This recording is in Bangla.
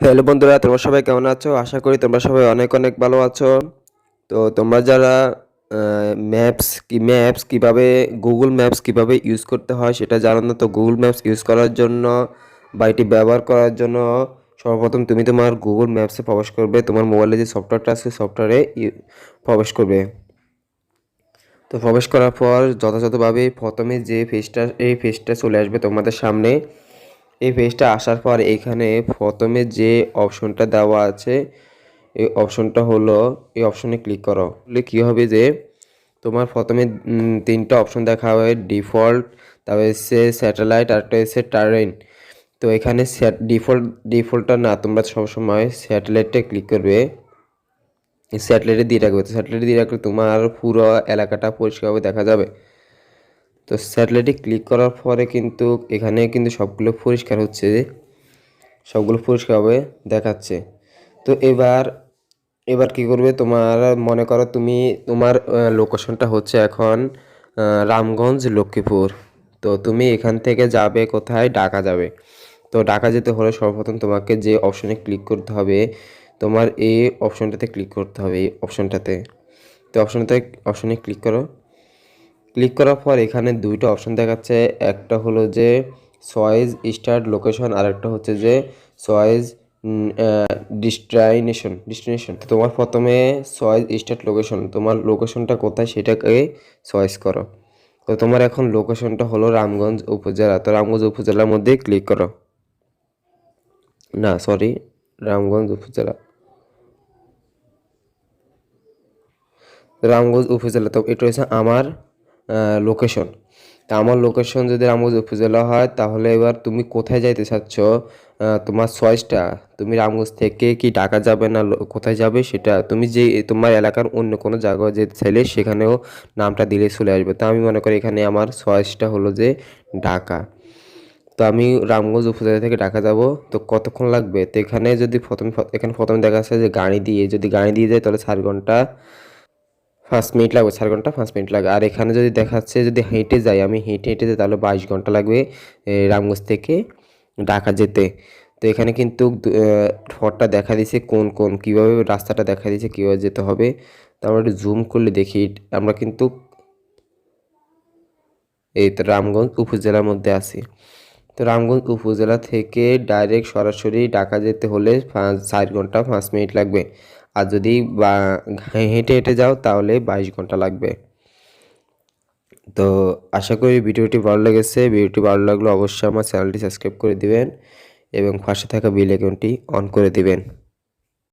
হ্যালো বন্ধুরা, তোমরা সবাই কেমন আছো? আশা করি তোমরা সবাই অনেক অনেক ভালো আছো। তো তোমরা যারা ম্যাপস কিভাবে গুগল ম্যাপস কিভাবে ইউজ করতে হয় সেটা জানো না, তো গুগল ম্যাপস ইউজ করার জন্য বা এটি ব্যবহার করার জন্য সর্বপ্রথম তুমি তোমার গুগল ম্যাপসে প্রবেশ করবে। তোমার মোবাইলে যে সফটওয়্যারটা আছে সফটওয়্যারে প্রবেশ করবে। তো প্রবেশ করার পর যথাযথভাবে প্রথমে যে পেজটা চলে আসবে তোমাদের সামনে। এই পেজটা আসার পর এখানে প্রথমে যে অপশনটা দেওয়া আছে এই অপশনটা হলো এই অপশনে ক্লিক করো। কী হবে যে তোমার প্রথমে তিনটা অপশন দেখা হবে, ডিফল্ট, তারপরে হচ্ছে স্যাটেলাইট, আর একটা হচ্ছে টারেন। তো এখানে ডিফল্টটা না, তোমরা সবসময় স্যাটেলাইটটা ক্লিক করবে। স্যাটেলাইটে দিয়ে রাখবে। তো স্যাটেলাইটে দিয়ে রাখলে তোমার পুরো এলাকাটা পরিষ্কারভাবে দেখা যাবে। তো স্যাটেলাইটে ক্লিক করার পরে কিন্তু এখানে কিন্তু সবগুলো পরিষ্কার হচ্ছে, সবগুলো পরিষ্কারভাবে দেখাচ্ছে। তো এবার কি করবে, তোমার মনে করো তুমি তোমার লোকেশনটা হচ্ছে এখন রামগঞ্জ লক্ষ্মীপুর। তো তুমি এখান থেকে যাবে কোথায়? ঢাকা যাবে। তো ঢাকা যেতে হলে সর্বপ্রথম তোমাকে যে অপশনে ক্লিক করতে হবে, তোমার এই অপশনটাতে ক্লিক করতে হবে, এই অপশনটাতে। তো অপশনে ক্লিক করো। ক্লিক করার পর এখানে দুইটা অপশন দেখাচ্ছে, একটা হলো যে চয়েস স্টার্ট লোকেশন, আর একটা হচ্ছে যে চয়েস ডেস্টিনেশন। তো তোমার প্রথমে চয়েস স্টার্ট লোকেশন, তোমার লোকেশনটা কোথায় সেটাকে চয়েস করো। তো তোমার এখন লোকেশনটা হলো রামগঞ্জ উপজেলা। তো রামগঞ্জ উপজেলার মধ্যে ক্লিক করো। না সরি, রামগঞ্জ উপজেলা, রামগঞ্জ উপজেলা। তো এটা হচ্ছে আমার লোকেশন। তা আমার লোকেশন যদি রামগঞ্জ উপজেলা হয়, তাহলে এবার তুমি কোথায় যাইতে চাচ্ছ, তোমার চয়েসটা, তুমি রামগঞ্জ থেকে কি ঢাকা যাবে না কোথায় যাবে সেটা তুমি যে তোমার এলাকার অন্য কোনো জায়গায় যেতে চাইলে সেখানেও নামটা দিলে চলে আসবে। তো আমি মনে করি এখানে আমার চয়েসটা হলো যে ঢাকা। তো আমি রামগঞ্জ উপজেলা থেকে ঢাকা যাব। তো কতক্ষণ লাগবে? তো এখানে যদি প্রথমে দেখা যাচ্ছে যে গাড়ি দিয়ে যায় তাহলে 4 ঘন্টা 5 মিনিট লাগবে, 4 ঘন্টা 5 মিনিট লাগবে। আর এখানে যদি দেখাচ্ছে যদি হেঁটে যাই, আমি হেঁটে যাই তাহলে 22 ঘন্টা লাগবে রামগঞ্জ থেকে ঢাকা যেতে। তো এখানে কিন্তু ফটটা দেখা দিছে কীভাবে রাস্তাটা দেখা দিছে কীভাবে যেতে হবে। তো আমরা একটু জুম করলে দেখি আমরা কিন্তু এই তো রামগঞ্জ উপজেলার মধ্যে আছি। তো রামগঞ্জ উপজেলা থেকে ডাইরেক্ট সরাসরি ঢাকা যেতে হলে 4 ঘন্টা 5 মিনিট লাগবে। আর যদি বা হেঁটে হেঁটে যাও তাহলে 22 ঘন্টা লাগবে। তো আশা করি ভিডিওটি ভালো লেগেছে। ভিডিওটি ভালো লাগলে অবশ্যই আমার চ্যানেলটি সাবস্ক্রাইব করে দিবেন এবং পাশে থাকা বেল আইকনটি অন করে দিবেন।